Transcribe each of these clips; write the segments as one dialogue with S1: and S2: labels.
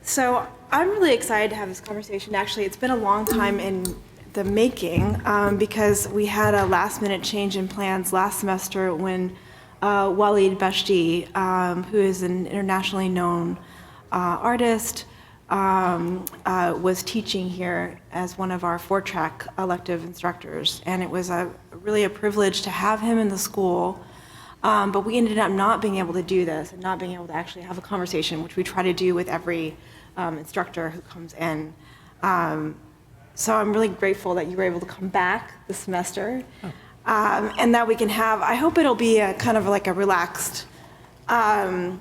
S1: So I'm really excited to have this conversation. Actually, it's been a long time in the making because we had a last-minute change in plans last semester when Walead Beshty, who is an internationally known artist, was teaching here as one of our 4-track elective instructors. And it was really a privilege to have him in the school. But we ended up not being able to do this and not being able to actually have a conversation, which we try to do with every instructor who comes in. So I'm really grateful that you were able to come back this semester, and that we can have, I hope it'll be a kind of like a relaxed and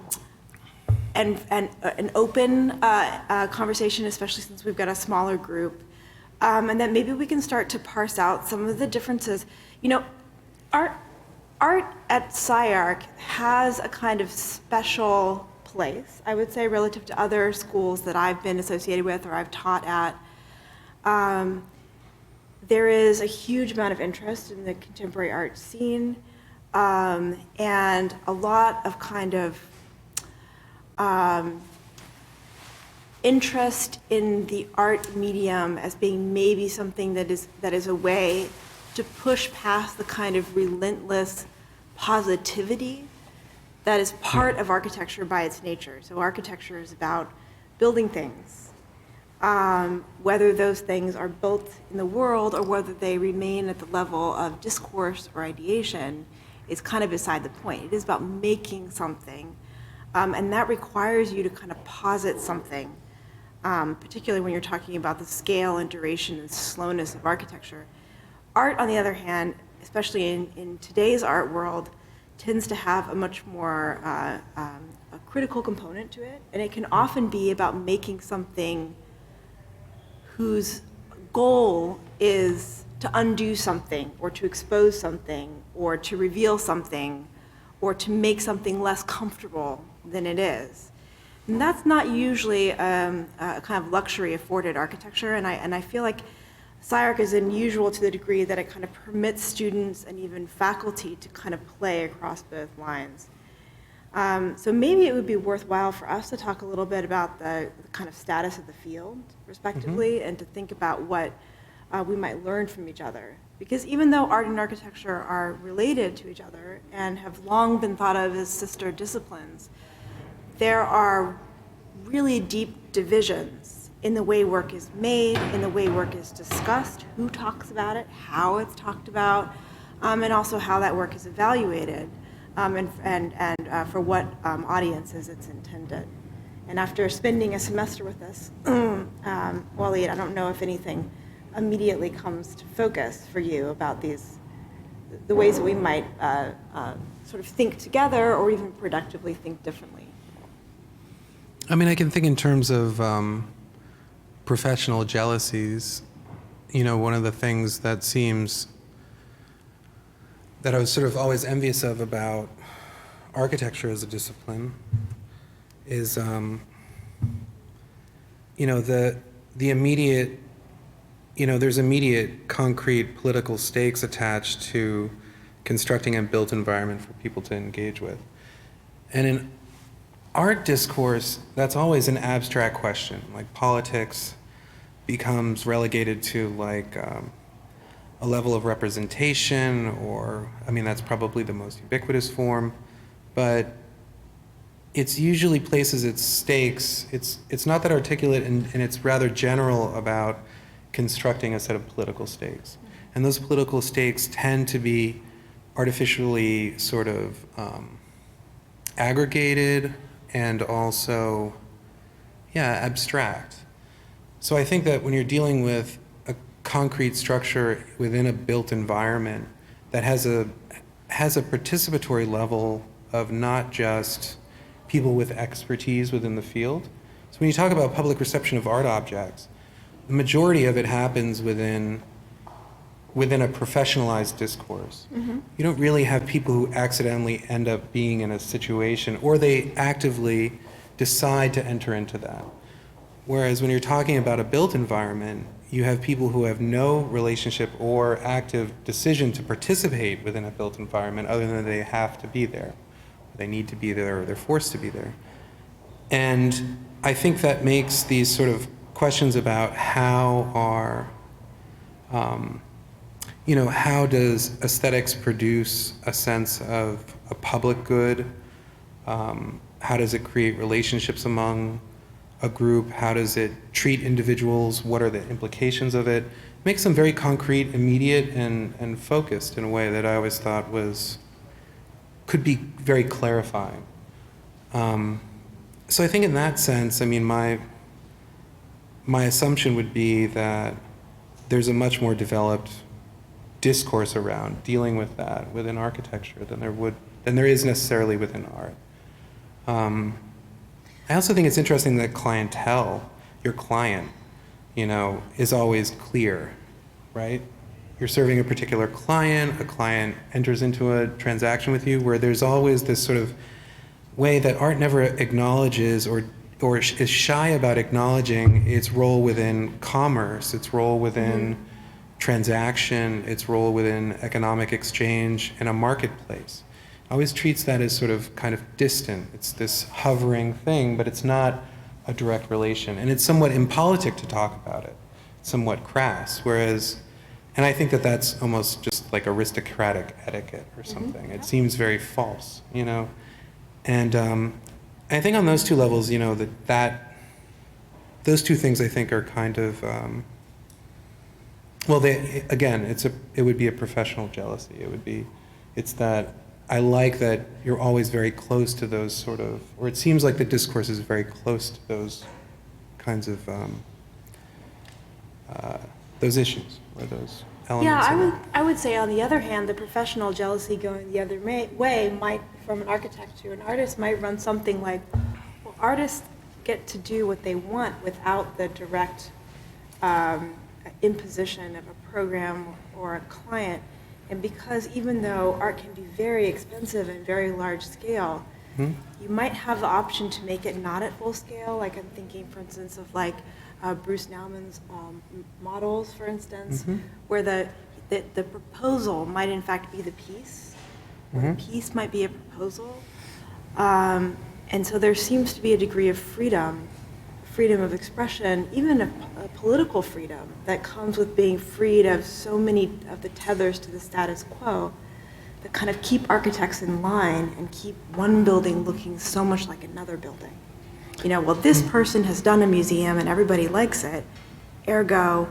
S1: an open conversation, especially since we've got a smaller group, and that maybe we can start to parse out some of the differences. You know, art at SCI-Arc has a kind of special place, I would say, relative to other schools that I've been associated with or I've taught at. There is a huge amount of interest in the contemporary art scene, and a lot of kind of interest in the art medium as being maybe something that is a way to push past the kind of relentless positivity that is part of architecture by its nature. So architecture is about building things, whether those things are built in the world or whether they remain at the level of discourse or ideation is kind of beside the point. It is about making something, and that requires you to kind of posit something, particularly when you're talking about the scale and duration and slowness of architecture. Art, on the other hand, especially in today's art world, tends to have a much more a critical component to it, and it can often be about making something whose goal is to undo something, or to expose something, or to reveal something, or to make something less comfortable than it is. And that's not usually a kind of luxury afforded architecture, and I feel like SCI-Arc is unusual to the degree that it kind of permits students and even faculty to kind of play across both lines. So maybe it would be worthwhile for us to talk a little bit about the kind of status of the field, respectively, and to think about what we might learn from each other. Because even though art and architecture are related to each other and have long been thought of as sister disciplines, there are really deep divisions in the way work is made, in the way work is discussed, who talks about it, how it's talked about, and also how that work is evaluated, and for what audiences it's intended. And after spending a semester with us, Walead, I don't know if anything immediately comes to focus for you about the ways that we might sort of think together or even productively think differently.
S2: I mean, I can think in terms of professional jealousies. You know, one of the things that seems that I was sort of always envious of about architecture as a discipline is, you know, the immediate, you know, there's immediate concrete political stakes attached to constructing a built environment for people to engage with. And in art discourse, that's always an abstract question. Like politics becomes relegated to like a level of representation, or, I mean, that's probably the most ubiquitous form, but it's usually places its stakes. It's not that articulate, and it's rather general about constructing a set of political stakes. And those political stakes tend to be artificially sort of aggregated, and also, abstract. So I think that when you're dealing with a concrete structure within a built environment that has a participatory level of not just people with expertise within the field. So when you talk about public reception of art objects, the majority of it happens within a professionalized discourse. Mm-hmm. You don't really have people who accidentally end up being in a situation, or they actively decide to enter into that. Whereas when you're talking about a built environment, you have people who have no relationship or active decision to participate within a built environment other than they have to be there. They need to be there, or they're forced to be there. And I think that makes these sort of questions about how are, how does aesthetics produce a sense of a public good? How does it create relationships among a group? How does it treat individuals? What are the implications of it? Makes them very concrete, immediate, and focused in a way that I always thought could be very clarifying. So I think in that sense, I mean, my assumption would be that there's a much more developed discourse around dealing with that within architecture than there is necessarily within art. I also think it's interesting that clientele, your client, is always clear, right? You're serving a particular client, a client enters into a transaction with you, where there's always this sort of way that art never acknowledges or is shy about acknowledging its role within commerce, its role within transaction, its role within economic exchange in a marketplace. Always treats that as sort of kind of distant. It's this hovering thing, but it's not a direct relation. And it's somewhat impolitic to talk about it, somewhat crass, and I think that that's almost just like aristocratic etiquette or something. It seems very false, And I think on those two levels, those two things I think are kind of, it would be a professional jealousy. It's that I like that you're always very close to those sort of, or it seems like the discourse is very close to those kinds of, those issues or those elements.
S1: Yeah, I would say on the other hand, the professional jealousy going the other way might, from an architect to an artist, might run something like, well, artists get to do what they want without the direct imposition of a program or a client. And because even though art can be very expensive and very large scale, you might have the option to make it not at full scale. Like I'm thinking, for instance, of like Bruce Naumann's models, for instance, where the proposal might in fact be the piece, or the piece might be a proposal. And so there seems to be a degree of freedom of expression, even a political freedom that comes with being freed of so many of the tethers to the status quo that kind of keep architects in line and keep one building looking so much like another building. Well, this person has done a museum and everybody likes it, ergo,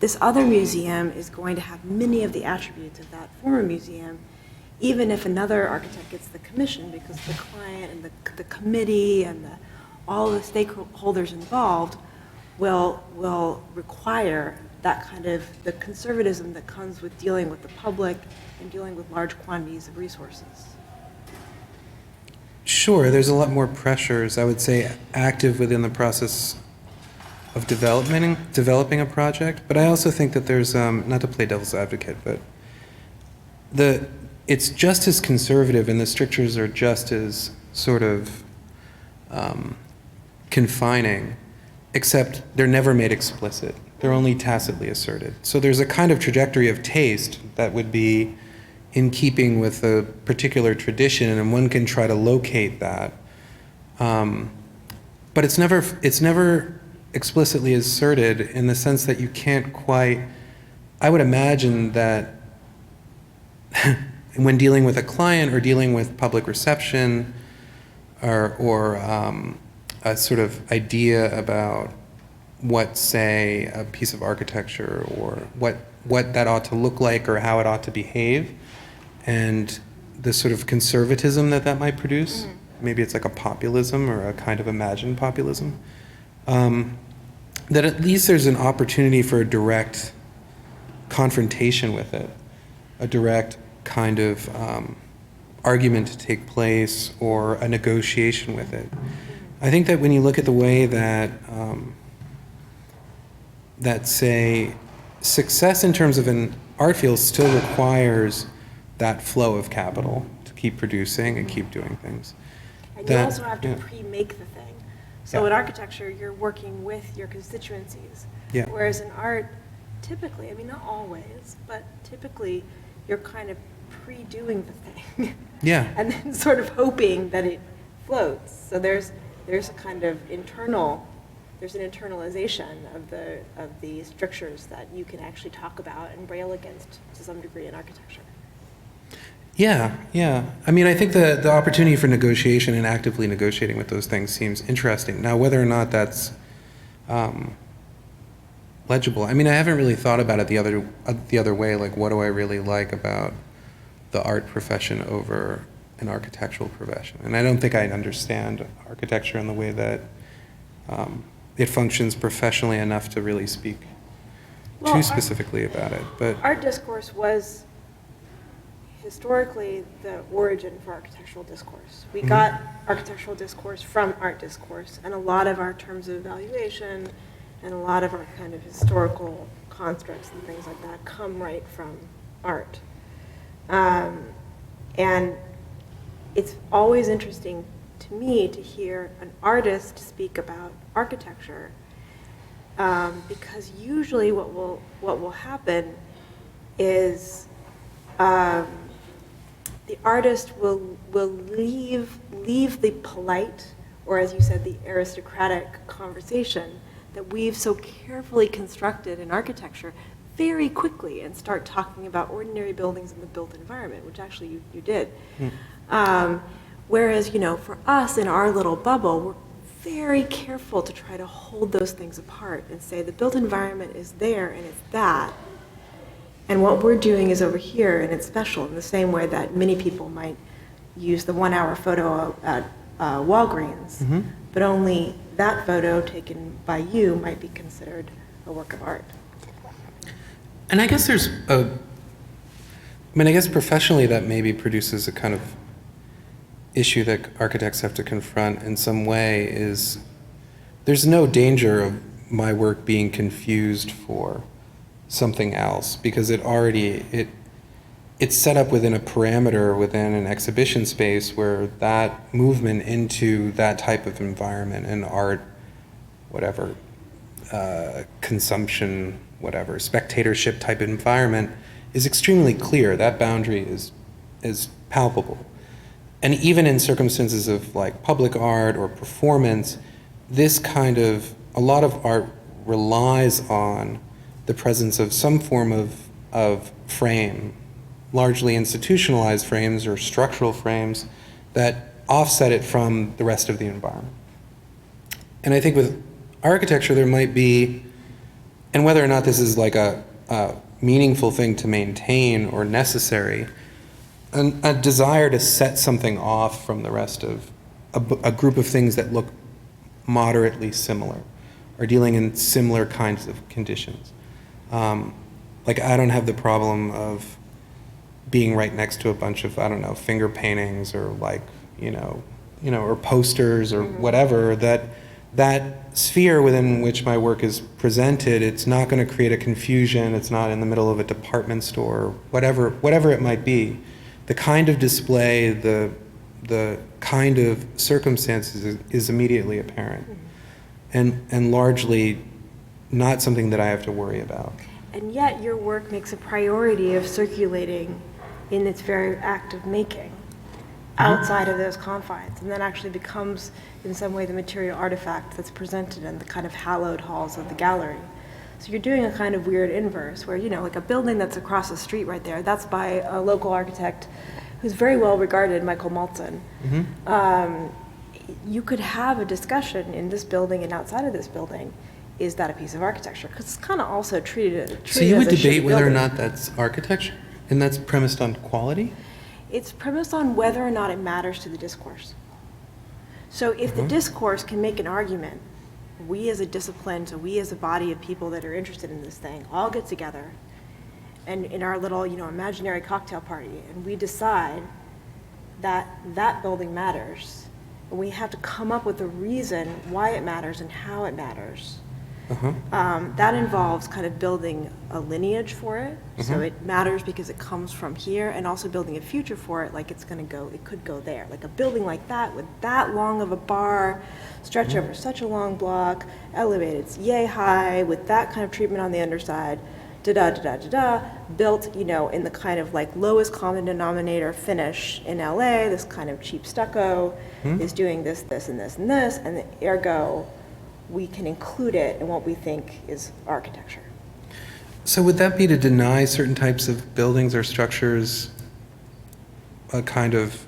S1: this other museum is going to have many of the attributes of that former museum, even if another architect gets the commission, because the client and the committee and all the stakeholders involved will require that kind of the conservatism that comes with dealing with the public and dealing with large quantities of resources.
S2: Sure, there's a lot more pressures, I would say, active within the process of developing a project, but I also think that there's, not to play devil's advocate, but it's just as conservative and the strictures are just as sort of confining, except they're never made explicit. They're only tacitly asserted. So there's a kind of trajectory of taste that would be in keeping with a particular tradition, and one can try to locate that. But it's never explicitly asserted in the sense that you can't quite, I would imagine that when dealing with a client or dealing with public reception or a sort of idea about what, say, a piece of architecture or what that ought to look like or how it ought to behave, and the sort of conservatism that might produce. Maybe it's like a populism or a kind of imagined populism. That at least there's an opportunity for a direct confrontation with it, a direct kind of argument to take place or a negotiation with it. I think that when you look at the way that, say, success in terms of an art field still requires that flow of capital to keep producing and keep doing things.
S1: And you also have to pre-make the thing. So in architecture, you're working with your constituencies. Whereas in art, typically, I mean, not always, but typically, you're kind of pre-doing the thing. And then sort of hoping that it floats. So there's there's a kind of there's an internalization of the strictures that you can actually talk about and rail against to some degree in architecture.
S2: Yeah, yeah. I mean, I think the opportunity for negotiation and actively negotiating with those things seems interesting. Now, whether or not that's legible, I mean, I haven't really thought about it the other way. Like, what do I really like about the art profession over an architectural profession? And I don't think I understand architecture in the way that it functions professionally enough to really speak too specifically about it. But
S1: art discourse was historically the origin for architectural discourse. We got architectural discourse from art discourse, and a lot of our terms of evaluation and a lot of our kind of historical constructs and things like that come right from art. And it's always interesting to me to hear an artist speak about architecture, because usually what will happen is the artist will leave the polite, or as you said, the aristocratic conversation that we've so carefully constructed in architecture very quickly and start talking about ordinary buildings in the built environment, which actually you did. Whereas, for us in our little bubble, we're very careful to try to hold those things apart and say the built environment is there and it's that. And what we're doing is over here, and it's special in the same way that many people might use the 1 hour photo at Walgreens, but only that photo taken by you might be considered a work of art.
S2: And I guess I guess professionally that maybe produces a kind of issue that architects have to confront in some way. Is there's no danger of my work being confused for something else, because it's set up within a parameter within an exhibition space where that movement into that type of environment and art, whatever, consumption, whatever, spectatorship type environment is extremely clear. That boundary is palpable. And even in circumstances of like public art or performance, a lot of art relies on the presence of some form of frame, largely institutionalized frames or structural frames that offset it from the rest of the environment. And I think with architecture there might be, and whether or not this is like a meaningful thing to maintain or necessary, a desire to set something off from the rest of a group of things that look moderately similar or dealing in similar kinds of conditions. Like, I don't have the problem of being right next to a bunch of, I don't know, finger paintings or like, or posters or whatever, that sphere within which my work is presented, it's not going to create a confusion. It's not in the middle of a department store, whatever it might be. The kind of display, the kind of circumstances is immediately apparent, and largely not something that I have to worry about.
S1: And yet your work makes a priority of circulating in its very act of making outside of those confines, and that actually becomes in some way the material artifact that's presented in the kind of hallowed halls of the gallery. So you're doing a kind of weird inverse where, like a building that's across the street right there, that's by a local architect who's very well regarded, Michael Maltzan. You could have a discussion in this building and outside of this building, is that a piece of architecture? Because it's kind of also treated
S2: So you would
S1: as a
S2: debate
S1: shitty
S2: whether or
S1: building.
S2: not that's architecture, and that's premised on quality?
S1: It's premised on whether or not it matters to the discourse. So if the discourse can make an argument, we as a discipline, so we as a body of people that are interested in this thing, all get together and in our little, imaginary cocktail party, and we decide that that building matters, and we have to come up with a reason why it matters and how it matters. That involves kind of building a lineage for it, so it matters because it comes from here, and also building a future for it, like it could go there. Like a building like that with that long of a bar, stretch over such a long block, elevated, it's yay high, with that kind of treatment on the underside, built, in the kind of like lowest common denominator finish in LA, this kind of cheap stucco is doing this, this, and this, and this, and ergo, we can include it in what we think is architecture.
S2: So would that be to deny certain types of buildings or structures a kind of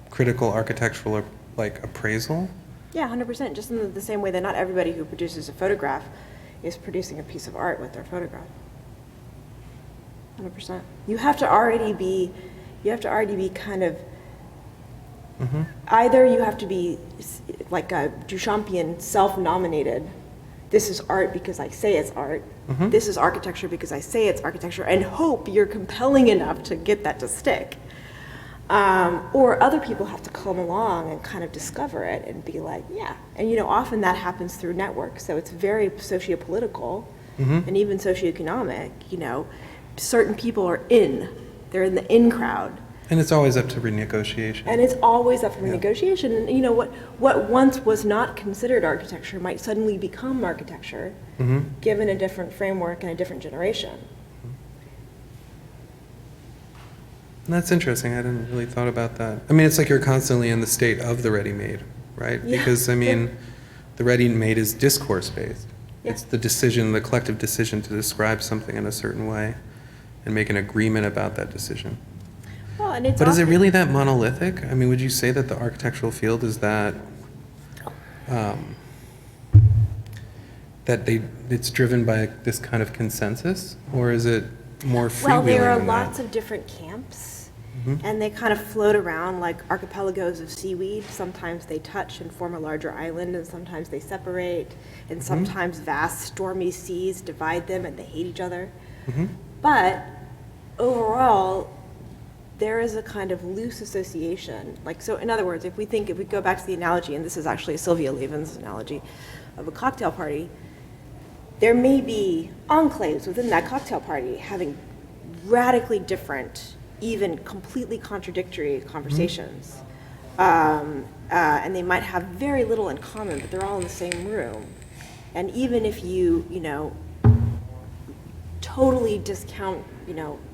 S2: critical architectural like appraisal?
S1: Yeah, 100%, just in the same way that not everybody who produces a photograph is producing a piece of art with their photograph. 100%. You have to already be kind of, either you have to be like a Duchampian self-nominated, this is art because I say it's art, this is architecture because I say it's architecture, and hope you're compelling enough to get that to stick. Or other people have to come along and kind of discover it and be like, yeah. And often that happens through networks, so it's very socio-political and even socioeconomic. Certain people are they're in the in crowd.
S2: And it's always up to renegotiation.
S1: And it's always up for renegotiation. And what once was not considered architecture might suddenly become architecture, given a different framework and a different generation.
S2: That's interesting. I hadn't really thought about that. I mean, it's like you're constantly in the state of the ready-made, right?
S1: Yeah.
S2: Because, I mean, the ready-made is discourse-based.
S1: Yeah.
S2: It's the decision, the collective decision to describe something in a certain way and make an agreement about that decision.
S1: Well, and it's
S2: But is it
S1: often-
S2: really that monolithic? I mean, would you say that the architectural field is that, it's driven by this kind of consensus? Or is it more freewheeling
S1: Well, there are
S2: than
S1: lots
S2: that?
S1: of different camps, and they kind of float around like archipelagos of seaweed. Sometimes they touch and form a larger island, and sometimes they separate, and sometimes vast stormy seas divide them and they hate each other. But overall, there is a kind of loose association. Like, so in other words, if we go back to the analogy, and this is actually Sylvia Levin's analogy of a cocktail party, there may be enclaves within that cocktail party having radically different, even completely contradictory conversations. And they might have very little in common, but they're all in the same room. And even if you totally discount,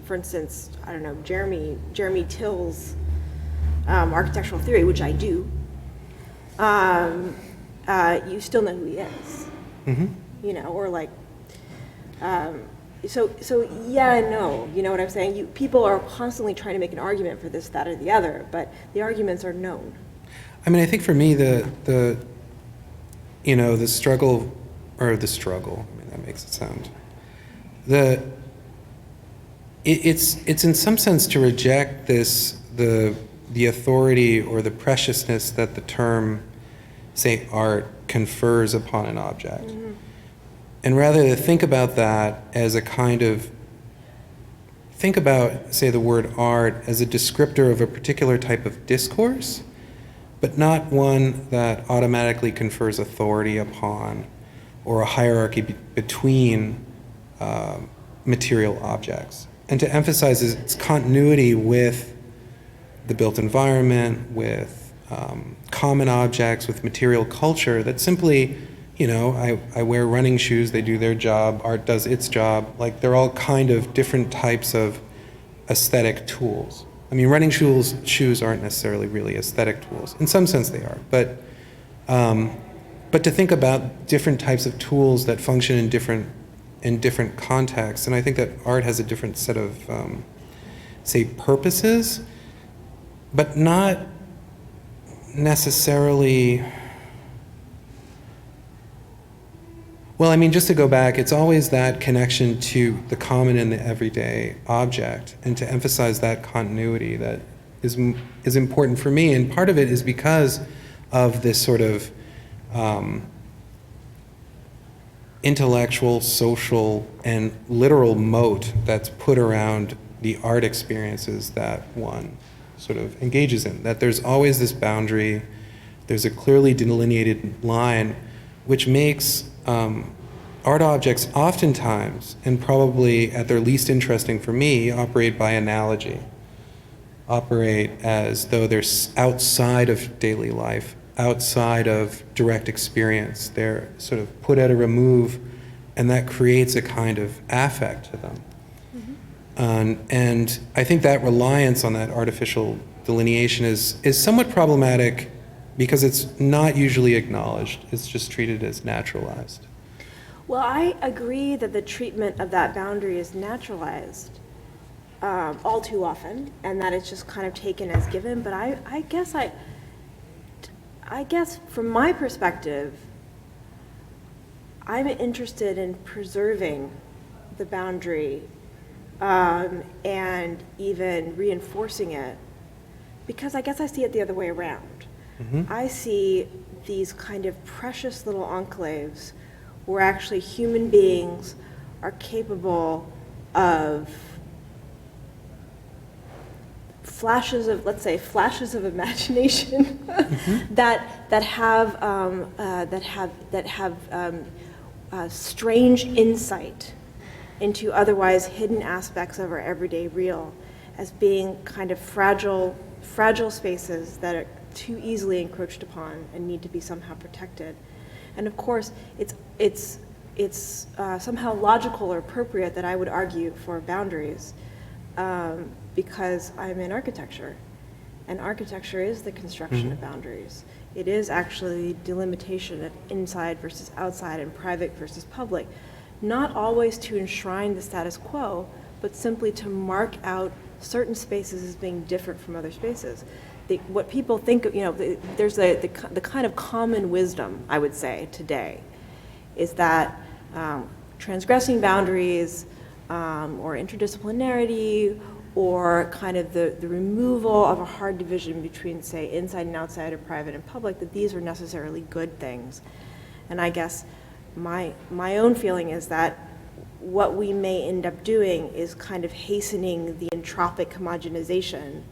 S1: for instance, I don't know, Jeremy Till's architectural theory, which I do, you still know who he is. Or like, so yeah and no, you know what I'm saying? People are constantly trying to make an argument for this, that, or the other, but the arguments are known.
S2: I mean, I think for me, the struggle, I mean, that makes it sound, it's in some sense to reject the authority or the preciousness that the term, say, art confers upon an object. And rather to think about that as a kind of, think about, say, the word art as a descriptor of a particular type of discourse, but not one that automatically confers authority upon or a hierarchy between material objects. And to emphasize its continuity with the built environment, with common objects, with material culture, that simply, I wear running shoes, they do their job, art does its job. Like, they're all kind of different types of aesthetic tools. I mean, running shoes aren't necessarily really aesthetic tools. In some sense they are, but to think about different types of tools that function in different contexts, and I think that art has a different set of, say, purposes, but not necessarily. Well, I mean, just to go back, it's always that connection to the common and the everyday object, and to emphasize that continuity that is important for me. And part of it is because of this sort of intellectual, social, and literal moat that's put around the art experiences that one sort of engages in. That there's always this boundary, there's a clearly delineated line, which makes art objects oftentimes, and probably at their least interesting for me, operate by analogy, operate as though they're outside of daily life, outside of direct experience. They're sort of put at a remove and that creates a kind of affect to them. And I think that reliance on that artificial delineation is somewhat problematic because it's not usually acknowledged. It's just treated as naturalized.
S1: Well, I agree that the treatment of that boundary is naturalized all too often, and that it's just kind of taken as given. But I guess from my perspective, I'm interested in preserving the boundary and even reinforcing it, because I guess I see it the other way around. I see these kind of precious little enclaves where actually human beings are capable of flashes of, let's say, flashes of imagination that have strange insight into otherwise hidden aspects of our everyday real, as being kind of fragile spaces that are too easily encroached upon and need to be somehow protected. And of course, it's somehow logical or appropriate that I would argue for boundaries, because I'm in architecture, and architecture is the construction of boundaries. It is actually delimitation of inside versus outside and private versus public, not always to enshrine the status quo, but simply to mark out certain spaces as being different from other spaces. What people think of, there's the kind of common wisdom, I would say, today, is that transgressing boundaries or interdisciplinarity, or kind of the removal of a hard division between, say, inside and outside, or private and public, that these are necessarily good things. And I guess my own feeling is that what we may end up doing is kind of hastening the entropic homogenization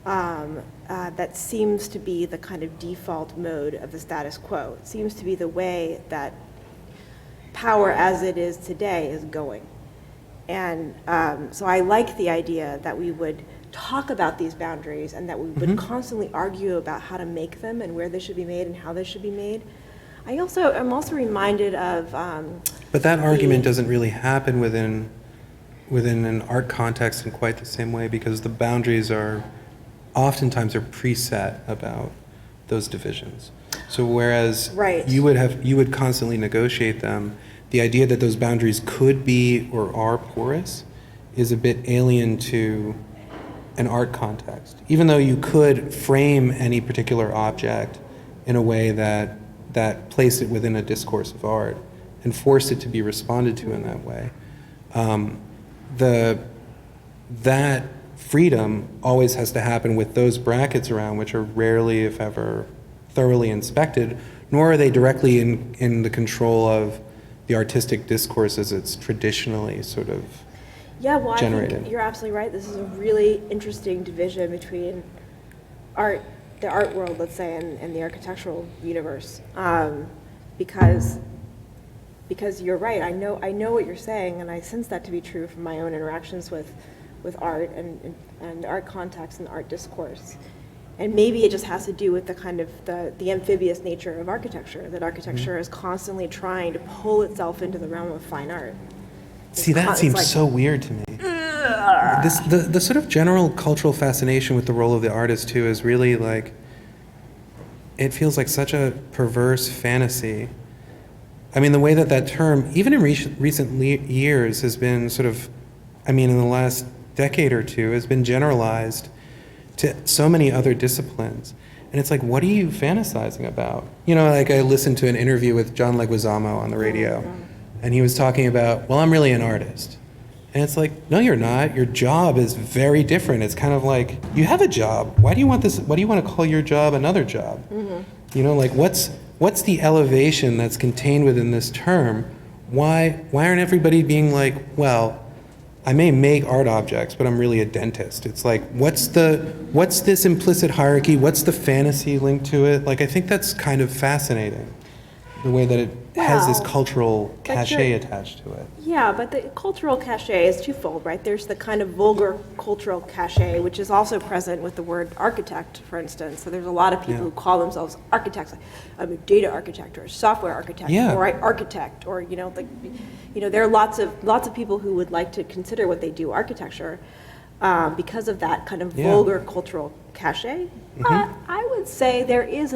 S1: that seems to be the kind of default mode of the status quo. It seems to be the way that power as it is today is going. And so I like the idea that we would talk about these boundaries and that we would constantly argue about how to make them and where they should be made and how they should be made. I'm also reminded of
S2: but that argument doesn't really happen within an art context in quite the same way, because the boundaries are oftentimes preset about those divisions. So whereas you would constantly negotiate them, the idea that those boundaries could be or are porous is a bit alien to an art context. Even though you could frame any particular object in a way that placed it within a discourse of art and forced it to be responded to in that way, that freedom always has to happen with those brackets around, which are rarely, if ever, thoroughly inspected, nor are they directly in the control of the artistic discourse as it's traditionally sort of generated.
S1: I think you're absolutely right. This is a really interesting division between art, the art world, let's say, and the architectural universe, because you're right. I know what you're saying, and I sense that to be true from my own interactions with art and art context and art discourse. And maybe it just has to do with the kind of the amphibious nature of architecture, that architecture is constantly trying to pull itself into the realm of fine art.
S2: See, that seems so weird to me. The sort of general cultural fascination with the role of the artist, too, is really like, it feels like such a perverse fantasy. I mean, the way that term, even in recent years, has been sort of, in the last decade or two, has been generalized to so many other disciplines. And it's like, what are you fantasizing about? Like I listened to an interview with John Leguizamo on the radio, and he was talking about, well, I'm really an artist. And it's like, no, you're not. Your job is very different. It's kind of like, you have a job. Why do you want to call your job another job? Like what's the elevation that's contained within this term? Why aren't everybody being like, well, I may make art objects, but I'm really a dentist. It's like, what's this implicit hierarchy? What's the fantasy linked to it? Like, I think that's kind of fascinating. the way that it has this
S3: Well,
S2: cultural
S3: but
S2: cachet
S3: you're-
S2: attached to it.
S3: Yeah, but the cultural cachet is twofold, right? There's the kind of vulgar cultural cachet, which is also present with the word architect, for instance. So there's a lot of people
S2: Yeah.
S3: who call themselves architects, like I'm a data architect or a software architect,
S2: Yeah.
S3: or I architect, or there are lots of people who would like to consider what they do architecture because of that kind of
S2: Yeah.
S3: vulgar cultural cachet. But I would say there is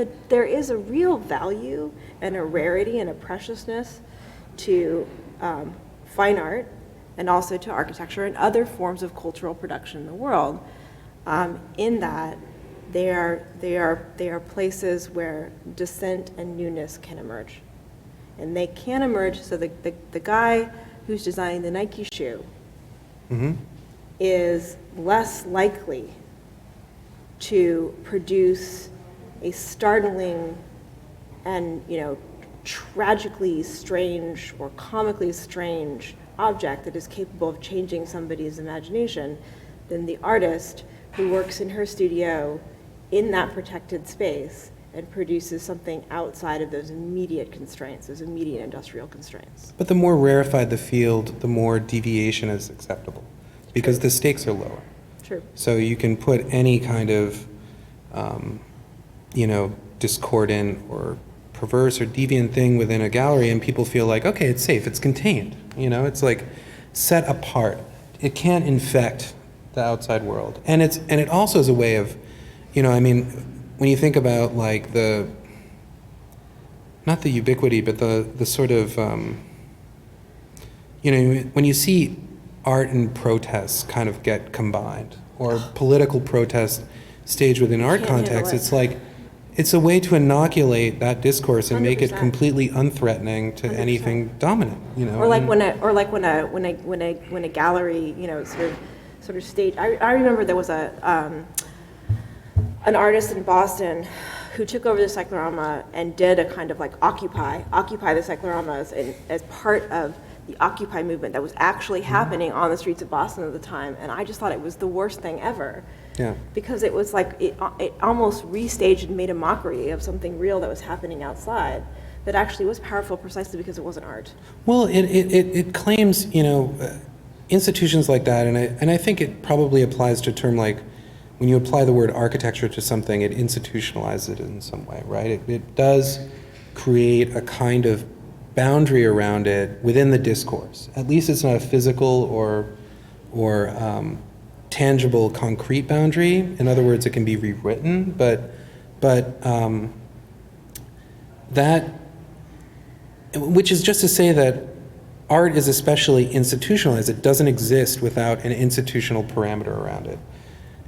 S3: a real value and a rarity and a preciousness to fine art and also to architecture and other forms of cultural production in the world, in that they are places where dissent and newness can emerge. And they can emerge, so the guy who's designing the Nike shoe is less likely to produce a startling and, tragically strange or comically strange object that is capable of changing somebody's imagination than the artist who works in her studio in that protected space and produces something outside of those immediate constraints, those immediate industrial constraints.
S2: But the more rarefied the field, the more deviation is acceptable, because the stakes are lower.
S3: True.
S2: So you can put any kind of, discordant or perverse or deviant thing within a gallery, and people feel like, okay, it's safe, it's contained. It's like set apart. It can't infect the outside world, and it also is a way of, when you think about like not the ubiquity, but the sort of, when you see art and protests kind of get combined, or political protest staged within art
S3: Can't handle
S2: context,
S3: it.
S2: it's like, it's a way to inoculate that discourse and make it
S3: 100%.
S2: completely unthreatening to
S3: 100%.
S2: anything dominant,
S3: Or like
S2: and-
S3: when a gallery, sort of stage. I remember there was an artist in Boston who took over the cyclorama and did a kind of like occupy the cycloramas as part of the Occupy movement that was actually happening on the streets of Boston at the time, and I just thought it was the worst thing ever.
S2: Yeah.
S3: Because it was like, it almost restaged and made a mockery of something real that was happening outside that actually was powerful precisely because it wasn't art.
S2: Well, it claims, institutions like that, and I think it probably applies to a term like, when you apply the word architecture to something, it institutionalizes it in some way, right? It does create a kind of boundary around it within the discourse. At least it's not a physical or tangible, concrete boundary. In other words, it can be rewritten, but that, which is just to say that art is especially institutionalized. It doesn't exist without an institutional parameter around it.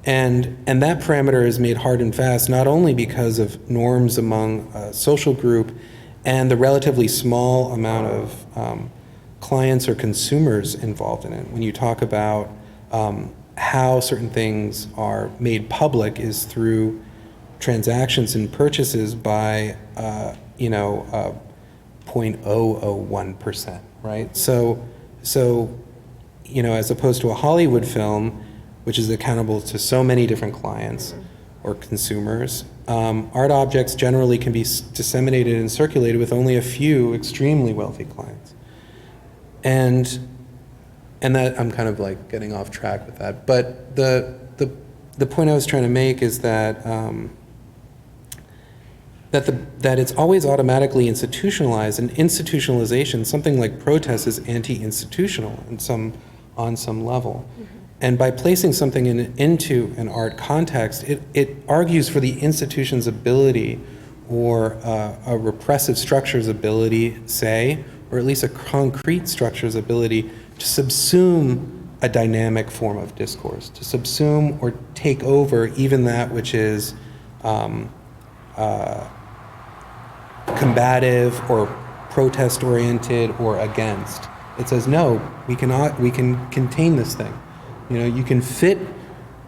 S2: And that parameter is made hard and fast not only because of norms among a social group and the relatively small amount of clients or consumers involved in it. When you talk about how certain things are made public is through transactions and purchases by 0.001%, right? So as opposed to a Hollywood film, which is accountable to so many different clients or consumers, art objects generally can be disseminated and circulated with only a few extremely wealthy clients. And that, I'm kind of like getting off track with that. But the point I was trying to make is that that it's always automatically institutionalized, and institutionalization, something like protest, is anti-institutional on some level. And by placing something into an art context, it argues for the institution's ability, or a repressive structure's ability, say, or at least a concrete structure's ability to subsume a dynamic form of discourse, to subsume or take over even that which is combative or protest-oriented or against. It says, no, we can contain this thing. You can fit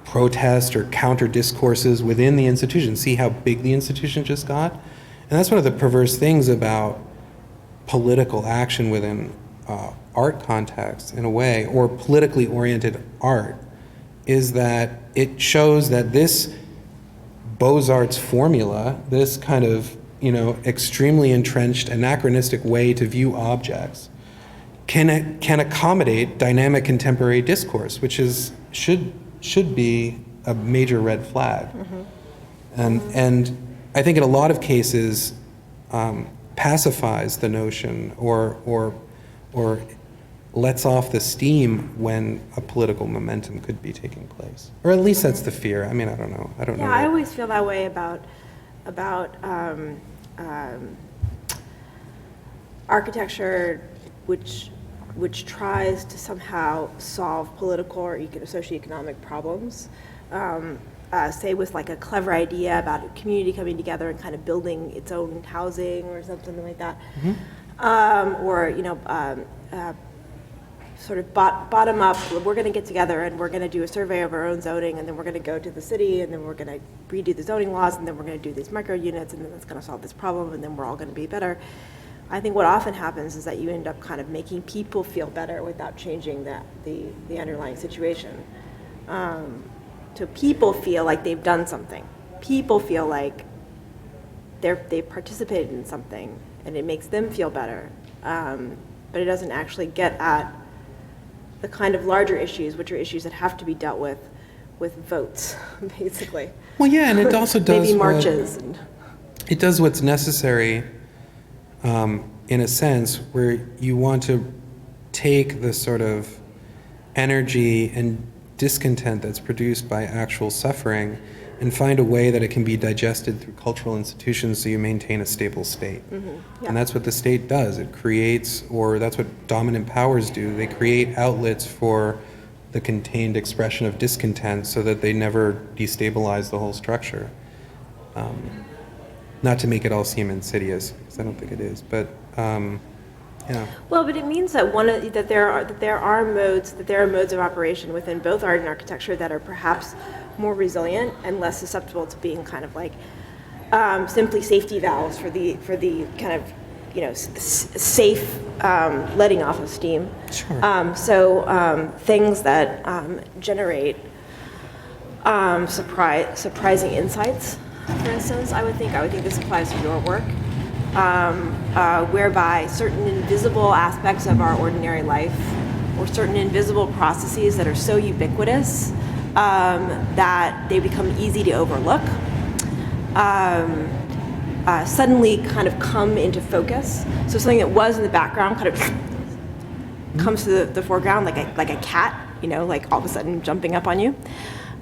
S2: protest or counter discourses within the institution. See how big the institution just got? And that's one of the perverse things about political action within art context, in a way, or politically oriented art, is that it shows that this Beaux-Arts formula, this kind of, extremely entrenched, anachronistic way to view objects can accommodate dynamic contemporary discourse, which should be a major red flag. And I think in a lot of cases pacifies the notion or lets off the steam when a political momentum could be taking place, or at least that's the fear. I mean, I don't know.
S3: Yeah, I always feel that way about architecture, which tries to somehow solve political or socioeconomic problems. Say with like a clever idea about a community coming together and kind of building its own housing or something like that, or sort of bottom up. We're going to get together and we're going to do a survey of our own zoning, and then we're going to go to the city, and then we're going to redo the zoning laws, and then we're going to do these micro units, and then that's going to solve this problem, and then we're all going to be better. I think what often happens is that you end up kind of making people feel better without changing the underlying situation. So people feel like they've done something. People feel like they've participated in something, and it makes them feel better. But it doesn't actually get at the kind of larger issues, which are issues that have to be dealt with votes, basically.
S2: Well, yeah, and it also does
S3: maybe marches.
S2: It does what's necessary, in a sense, where you want to take the sort of energy and discontent that's produced by actual suffering and find a way that it can be digested through cultural institutions so you maintain a stable state. Yeah. And that's what the state does. It creates, or that's what dominant powers do. They create outlets for the contained expression of discontent so that they never destabilize the whole structure. Not to make it all seem insidious, because I don't think it is, but yeah.
S3: Well, but it means that that there are modes of operation within both art and architecture that are perhaps more resilient and less susceptible to being kind of like simply safety valves for the kind of safe letting off of steam.
S2: Sure.
S3: So things that generate surprising insights, for instance, I would think this applies to your work. Whereby certain invisible aspects of our ordinary life, or certain invisible processes that are so ubiquitous that they become easy to overlook, suddenly kind of come into focus. So something that was in the background kind of comes to the foreground, like a cat, like all of a sudden jumping up on you.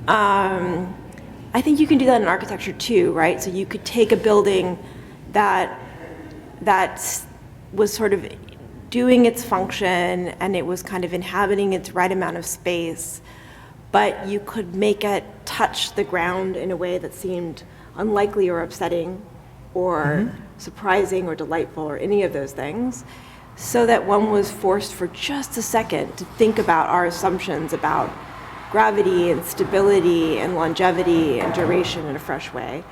S3: I think you can do that in architecture too, right? So you could take a building that was sort of doing its function and it was kind of inhabiting its right amount of space, but you could make it touch the ground in a way that seemed unlikely or upsetting or surprising or delightful or any of those things, so that one was forced for just a second to think about our assumptions about gravity and stability and longevity and duration in a fresh way.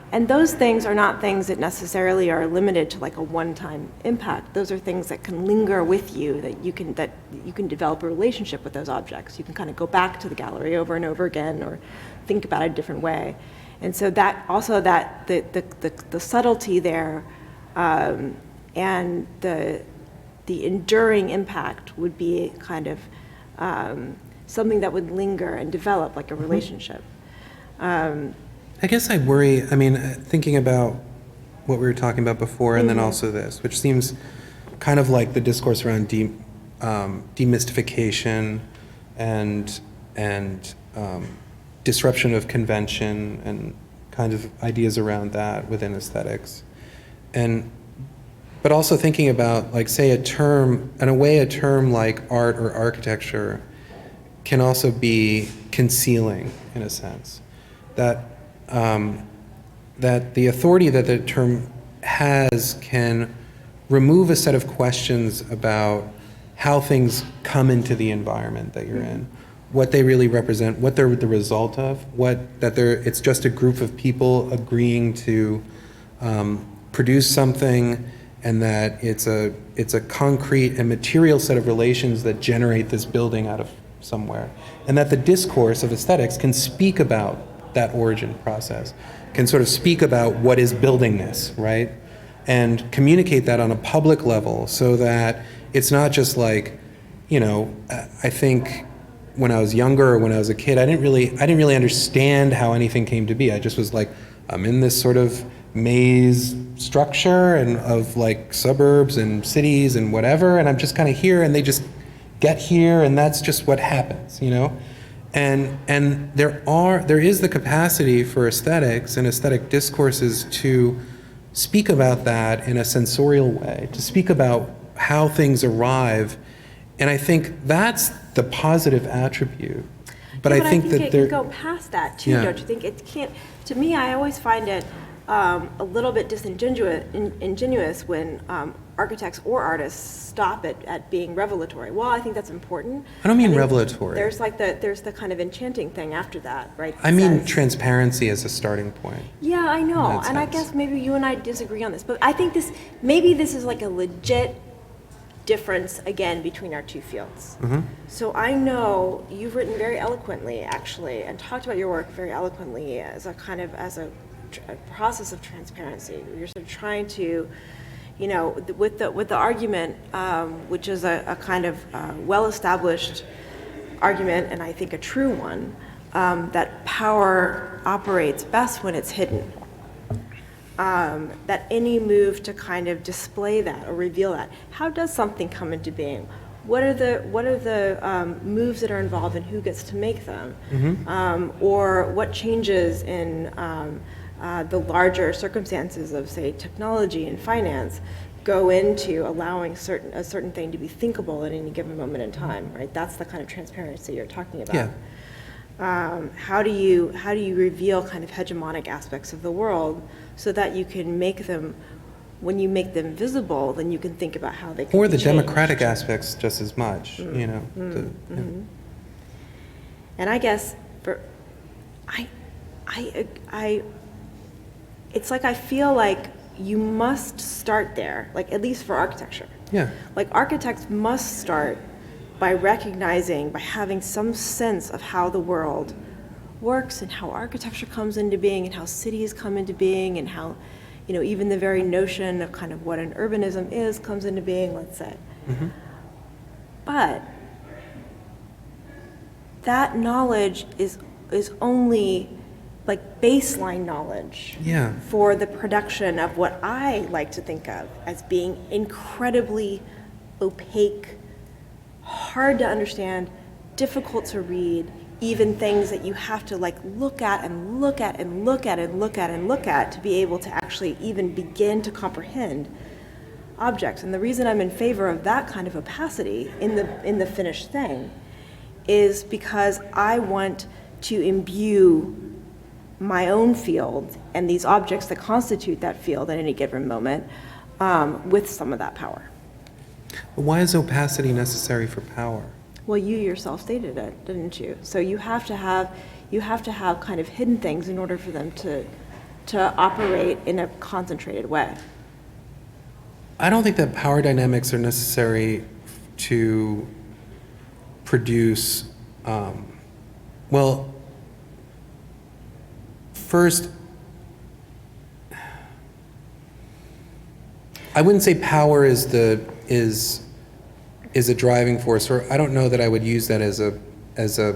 S3: And those things are not things that necessarily are limited to like a one-time impact. Those are things that can linger with you, that you can develop a relationship with those objects. You can kind of go back to the gallery over and over again, or think about it a different way. And so that also the subtlety there, and the enduring impact would be kind of something that would linger and develop like a relationship.
S2: I guess I worry, thinking about what we were talking about before, and then also this, which seems kind of like the discourse around demystification and disruption of convention and kind of ideas around that within aesthetics. But also thinking about, like, say a term like art or architecture can also be concealing, in a sense. That the authority that the term has can remove a set of questions about how things come into the environment that you're in, what they really represent, what they're the result of, it's just a group of people agreeing to produce something, and that it's a concrete and material set of relations that generate this building out of somewhere, and that the discourse of aesthetics can speak about that origin process. can sort of speak about what is buildingness, right? And communicate that on a public level so that it's not just like, you know, I think when I was younger or when I was a kid, I didn't really understand how anything came to be. I just was like, I'm in this sort of maze structure and of like suburbs and cities and whatever, and I'm just kind of here, and they just get here, and that's just what happens, you know? And there is the capacity for aesthetics and aesthetic discourses to speak about that in a sensorial way, to speak about how things arrive, and I think that's the positive attribute. But
S3: Yeah,
S2: I think that
S3: it
S2: there,
S3: can go past that too,
S2: Yeah.
S3: don't you think? It can't. To me, I always find it a little bit disingenuous when architects or artists stop at being revelatory. Well, I think that's important.
S2: I don't mean
S3: And then
S2: revelatory.
S3: There's the kind of enchanting thing after that, right?
S2: I mean
S3: Says-
S2: transparency as a starting point.
S3: Yeah, I know,
S2: in that
S3: and I
S2: sense.
S3: guess maybe you and I disagree on this, but I think maybe this is like a legit difference, again, between our two fields. So I know you've written very eloquently, actually, and talked about your work very eloquently as a process of transparency. You're sort of trying to, you know, with the argument, which is a kind of well-established argument, and I think a true one, that power operates best when it's hidden. That any move to kind of display that or reveal that. How does something come into being? What are the moves that are involved and who gets to make them? Or what changes in the larger circumstances of, say, technology and finance go into allowing a certain thing to be thinkable at any given moment in time, right? That's the kind of transparency you're talking about.
S2: Yeah.
S3: How do you reveal kind of hegemonic aspects of the world so that you can make them, when you make them visible, then you can think about how they can
S2: Or
S3: be
S2: the
S3: changed.
S2: democratic aspects just as much, you know. Yeah.
S3: And I guess it's like I feel like you must start there, like at least for architecture.
S2: Yeah.
S3: Like architects must start by recognizing, by having some sense of how the world works and how architecture comes into being and how cities come into being and how, you know, even the very notion of kind of what an urbanism is comes into being, let's say. But that knowledge is only like baseline knowledge
S2: Yeah.
S3: for the production of what I like to think of as being incredibly opaque, hard to understand, difficult to read, even things that you have to like look at and look at and look at and look at and look at to be able to actually even begin to comprehend objects. And the reason I'm in favor of that kind of opacity in the finished thing is because I want to imbue my own field and these objects that constitute that field at any given moment with some of that power.
S2: But why is opacity necessary for power?
S3: Well, you yourself stated it, didn't you? So you have to have kind of hidden things in order for them to operate in a concentrated way.
S2: I don't think that power dynamics are necessary to produce, well, first, I wouldn't say power is a driving force, or I don't know that I would use that as a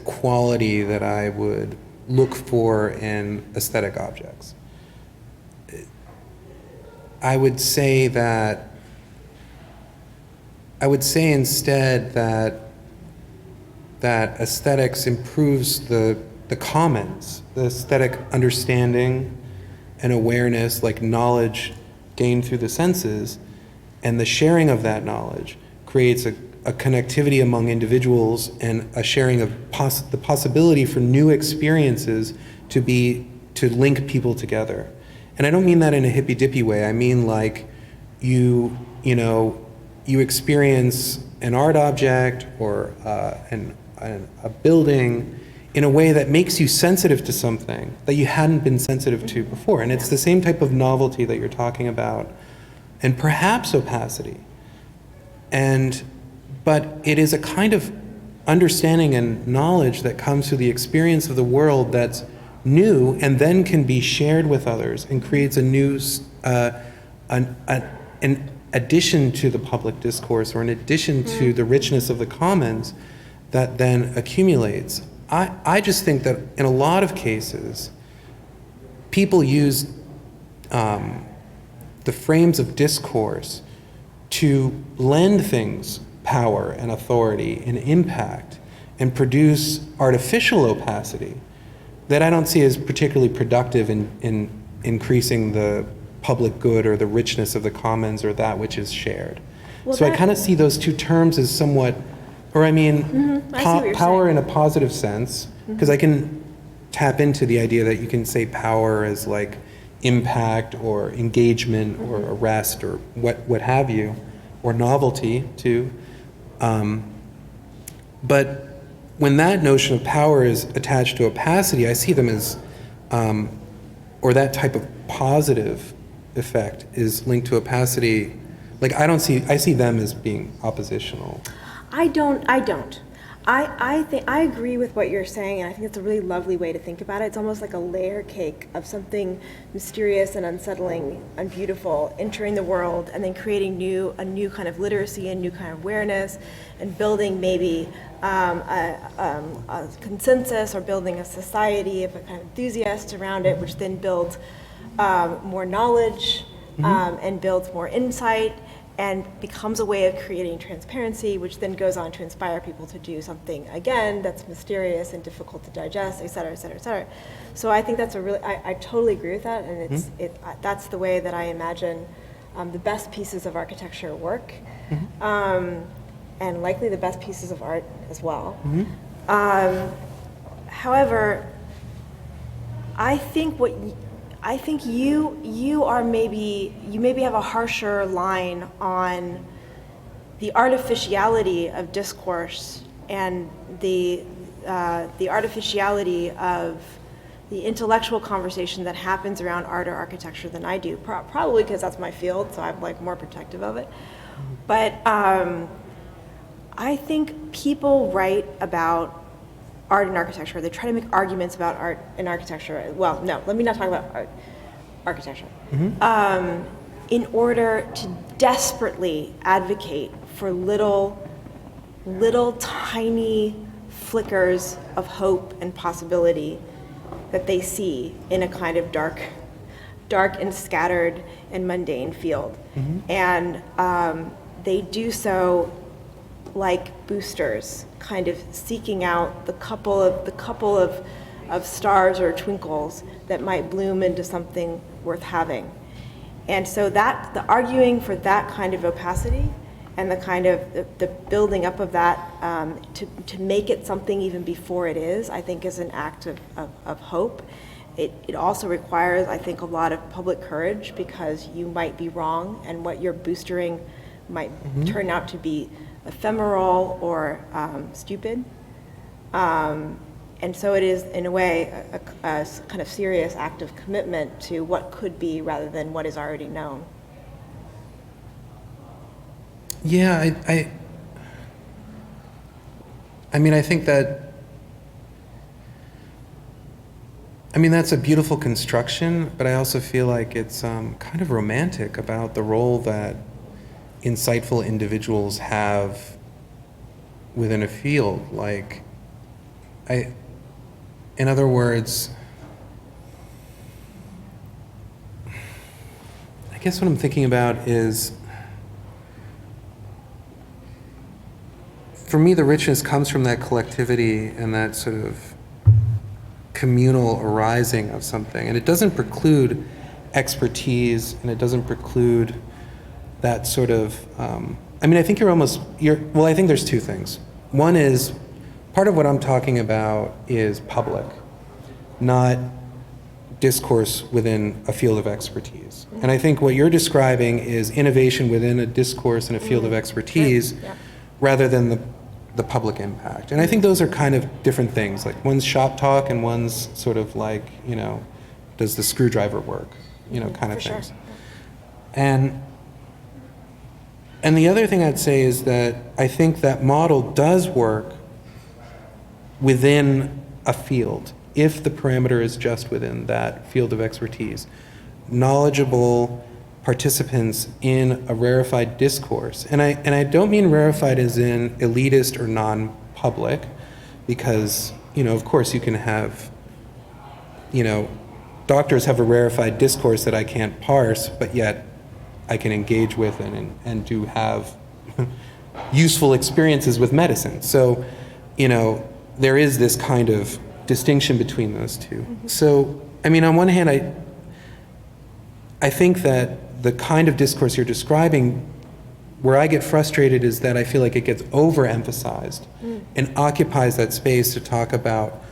S2: quality that I would look for in aesthetic objects. I would say instead that aesthetics improves the commons, the aesthetic understanding and awareness, like knowledge gained through the senses, and the sharing of that knowledge creates a connectivity among individuals and a sharing of the possibility for new experiences to link people together. And I don't mean that in a hippy-dippy way. I mean like you experience an art object or a building in a way that makes you sensitive to something that you hadn't been sensitive to before. And it's the same type of novelty that you're talking about, and perhaps opacity. But it is a kind of understanding and knowledge that comes through the experience of the world that's new and then can be shared with others and creates a new, an addition to the public discourse or an addition to the richness of the commons that then accumulates. I just think that in a lot of cases, people use the frames of discourse to lend things power and authority and impact and produce artificial opacity that I don't see as particularly productive in increasing the public good or the richness of the commons or that which is shared.
S3: Well,
S2: so I kind of see those two terms as somewhat, or I mean,
S3: I see what you're
S2: power
S3: saying.
S2: in a positive sense, because I can tap into the idea that you can say power as like impact or engagement or arrest or what have you, or novelty too. But when that notion of power is attached to opacity, I see them as, or that type of positive effect is linked to opacity. Like I see them as being oppositional.
S3: I don't. I think I agree with what you're saying, and I think it's a really lovely way to think about it. It's almost like a layer cake of something mysterious and unsettling and beautiful entering the world, and then creating a new kind of literacy, a new kind of awareness, and building maybe a consensus or building a society of a kind of enthusiasts around it, which then builds more knowledge and builds more insight, and becomes a way of creating transparency, which then goes on to inspire people to do something, again, that's mysterious and difficult to digest, et cetera, et cetera, et cetera. So I think that's I totally agree with that, and that's the way that I imagine the best pieces of architecture work, and likely the best pieces of art as well. However, I think you maybe have a harsher line on the artificiality of discourse and the artificiality of the intellectual conversation that happens around art or architecture than I do. Probably because that's my field, so I'm like more protective of it. But I think people write about art and architecture. They try to make arguments about art and architecture. Well, no, let me not talk about architecture. In order to desperately advocate for little tiny flickers of hope and possibility that they see in a kind of dark and scattered and mundane field. And they do so like boosters, kind of seeking out the couple of stars or twinkles that might bloom into something worth having. And so that the arguing for that kind of opacity and the kind of the building up of that to make it something even before it is, I think is an act of hope. It also requires, I think, a lot of public courage, because you might be wrong and what you're boostering might turn out to be ephemeral or stupid. And so it is, in a way, a kind of serious act of commitment to what could be rather than what is already known.
S2: Yeah, I mean, I think that, that's a beautiful construction, but I also feel like it's kind of romantic about the role that insightful individuals have within a field. Like, in other words, I guess what I'm thinking about is, for me, the richness comes from that collectivity and that sort of communal arising of something. And it doesn't preclude expertise, and it doesn't preclude that sort of, I think I think there's two things. One is, part of what I'm talking about is public, not discourse within a field of expertise. And I think what you're describing is innovation within a discourse in a field of expertise, rather than the public impact. And I think those are kind of different things. Like, one's shop talk and one's sort of like, does the screwdriver work, kind of things. Sure. And the other thing I'd say is that I think that model does work within a field. if the parameter is just within that field of expertise. Knowledgeable participants in a rarefied discourse. And I don't mean rarefied as in elitist or non-public, because, of course you can have, doctors have a rarefied discourse that I can't parse, but yet I can engage with and do have useful experiences with medicine. So, there is this kind of distinction between those two. Mm-hmm. So, on one hand, I think that the kind of discourse you're describing, where I get frustrated is that I feel like it gets overemphasized and occupies that space to talk about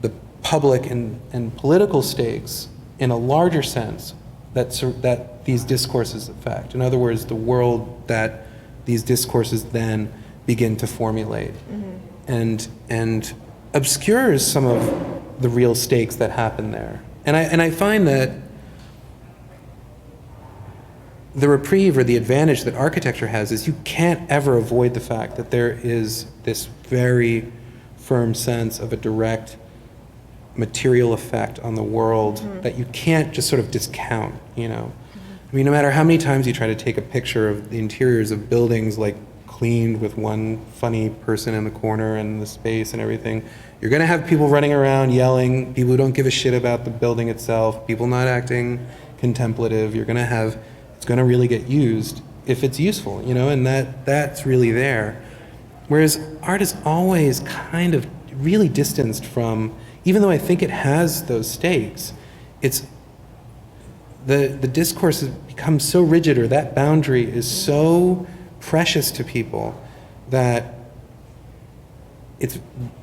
S2: the public and political stakes in a larger sense that these discourses affect. In other words, the world that these discourses then begin to formulate, and obscures some of the real stakes that happen there. And I find that the reprieve or the advantage that architecture has is you can't ever avoid the fact that there is this very firm sense of a direct material effect on the world that you can't just sort of discount, no matter how many times you try to take a picture of the interiors of buildings, like cleaned with one funny person in the corner and the space and everything, you're going to have people running around yelling, people who don't give a shit about the building itself, people not acting contemplative. It's going to really get used if it's useful, and that's really there. Whereas art is always kind of really distanced from, even though I think it has those stakes, it's the discourse has become so rigid, or that boundary is so precious to people that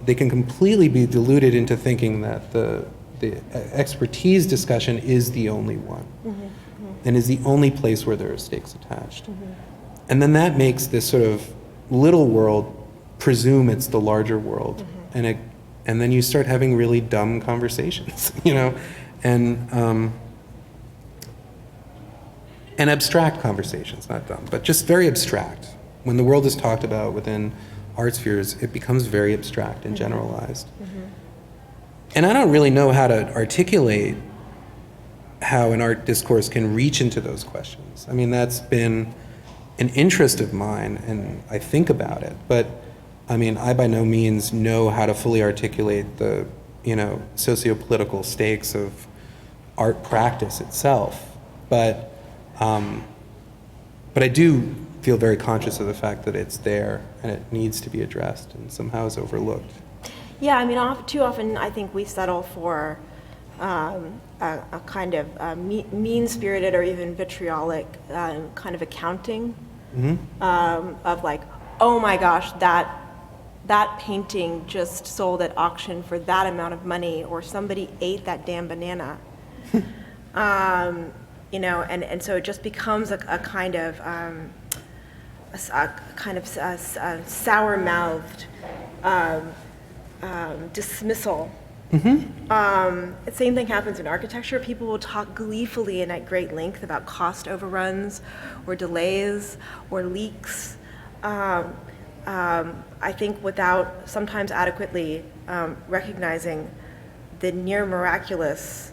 S2: they can completely be deluded into thinking that the expertise discussion is the only one. And is the only place where there are stakes attached. And then that makes this sort of little world presume it's the larger world. And then you start having really dumb conversations, and abstract conversations, not dumb, but just very abstract. When the world is talked about within art spheres, it becomes very abstract and generalized. And I don't really know how to articulate how an art discourse can reach into those questions. That's been an interest of mine, and I think about it, but I by no means know how to fully articulate the, socio-political stakes of art practice itself. But I do feel very conscious of the fact that it's there and it needs to be addressed and somehow is overlooked.
S3: Yeah, too often I think we settle for a kind of mean-spirited or even vitriolic kind of accounting of like, oh my gosh, that painting just sold at auction for that amount of money, or somebody ate that damn banana. And so it just becomes a kind of sour-mouthed dismissal. The same thing happens in architecture. People will talk gleefully and at great length about cost overruns or delays or leaks. I think without sometimes adequately recognizing the near miraculous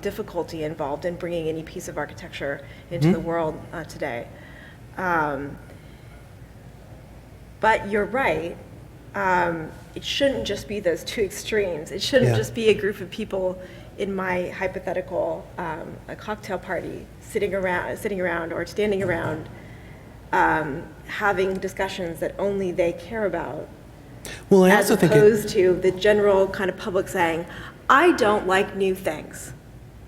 S3: difficulty involved in bringing any piece of architecture into the world today. But you're right. It shouldn't just be those two extremes. It shouldn't just be a group of people in my hypothetical a cocktail party sitting around or standing around having discussions that only they care about.
S2: Well, I
S3: as
S2: also think
S3: opposed to the general kind of public saying, I don't like new things.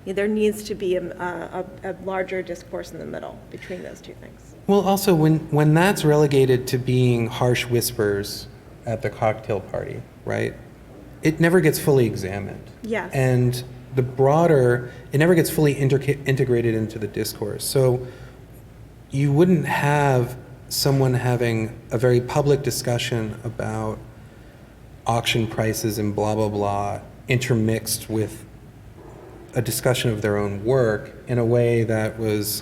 S3: There needs to be a larger discourse in the middle between those two things.
S2: Well, also, when that's relegated to being harsh whispers at the cocktail party, right, it never gets fully examined.
S3: Yes.
S2: And the broader, it never gets fully integrated into the discourse. So you wouldn't have someone having a very public discussion about auction prices and blah, blah, blah, intermixed with a discussion of their own work in a way that was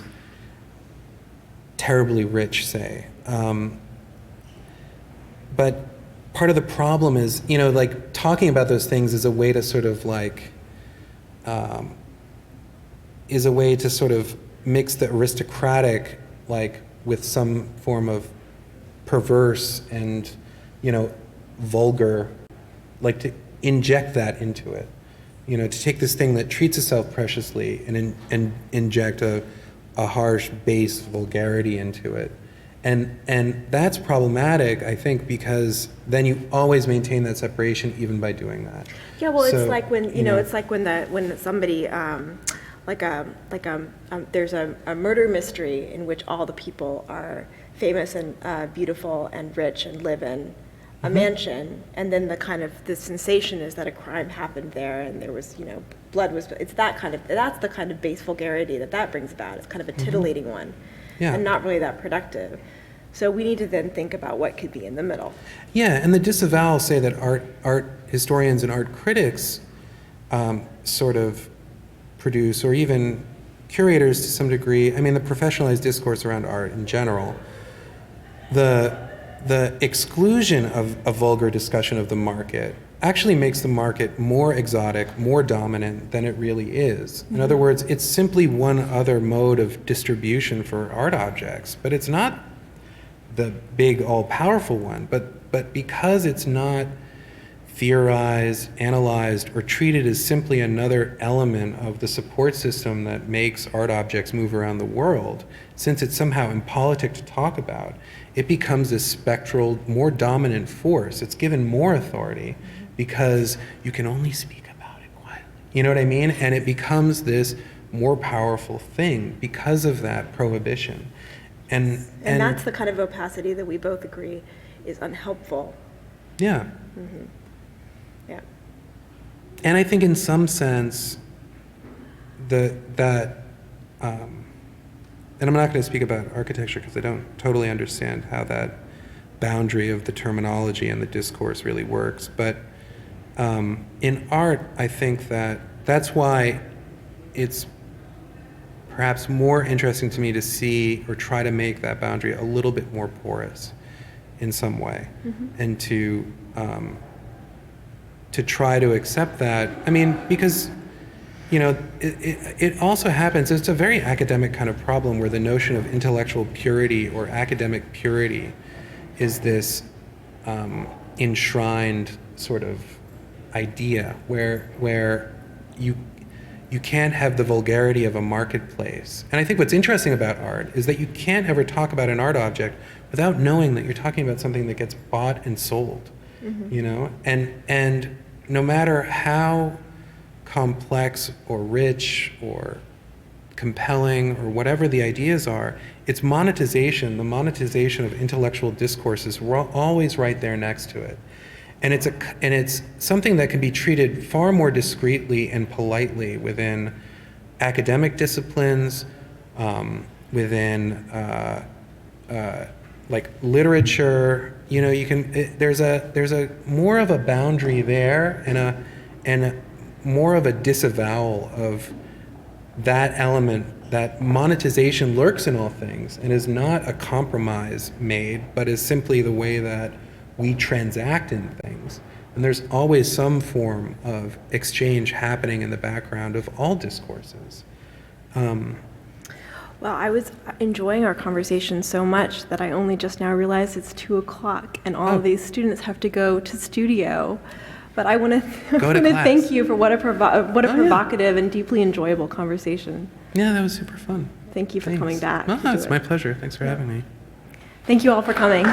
S2: terribly rich, say. But part of the problem is, like talking about those things is a way to sort of like, mix the aristocratic, like, with some form of perverse and, vulgar, like to inject that into it. To take this thing that treats itself preciously and inject a harsh, base vulgarity into it. And that's problematic, I think, because then you always maintain that separation even by doing that.
S3: Yeah, well,
S2: So,
S3: it's like when, it's like when somebody, there's a murder mystery in which all the people are famous and beautiful and rich and live in a mansion, and then the sensation is that a crime happened there and there was, blood was, that's the kind of base vulgarity that brings about. It's kind of a titillating one,
S2: Yeah.
S3: and not really that productive. So we need to then think about what could be in the middle.
S2: Yeah, and the disavowals say that art historians and art critics sort of produce, or even curators to some degree, I mean, the professionalized discourse around art in general, the exclusion of a vulgar discussion of the market actually makes the market more exotic, more dominant than it really is. In other words, it's simply one other mode of distribution for art objects, but it's not the big all-powerful one. But because it's not theorized, analyzed, or treated as simply another element of the support system that makes art objects move around the world, since it's somehow impolitic to talk about, it becomes this spectral, more dominant force. It's given more authority because you can only speak about it quietly. You know what I mean? And it becomes this more powerful thing because of that prohibition. And
S3: that's the kind of opacity that we both agree is unhelpful.
S2: Yeah.
S3: Yeah.
S2: And I think in some sense, and I'm not going to speak about architecture because I don't totally understand how that boundary of the terminology and the discourse really works. But in art, I think that's why it's perhaps more interesting to me to see or try to make that boundary a little bit more porous in some way, and to try to accept that. I mean, because it also happens, it's a very academic kind of problem where the notion of intellectual purity or academic purity is this enshrined sort of idea where you can't have the vulgarity of a marketplace. And I think what's interesting about art is that you can't ever talk about an art object without knowing that you're talking about something that gets bought and sold, and no matter how complex or rich or compelling or whatever the ideas are, its monetization, the monetization of intellectual discourses, we're always right there next to it. And it's something that can be treated far more discreetly and politely within academic disciplines, within like literature. You can there's a more of a boundary there and a more of a disavowal of that element, that monetization lurks in all things and is not a compromise made, but is simply the way that we transact in things. And there's always some form of exchange happening in the background of all discourses.
S3: Well, I was enjoying our conversation so much that I only just now realized it's 2:00 and all of these students have to go to studio. But I want to thank you for what a provocative and deeply enjoyable conversation.
S2: Yeah, that was super fun.
S3: Thank you for
S2: Thanks.
S3: coming back.
S2: Oh, it's my pleasure. Thanks for having me.
S3: Thank you all for coming.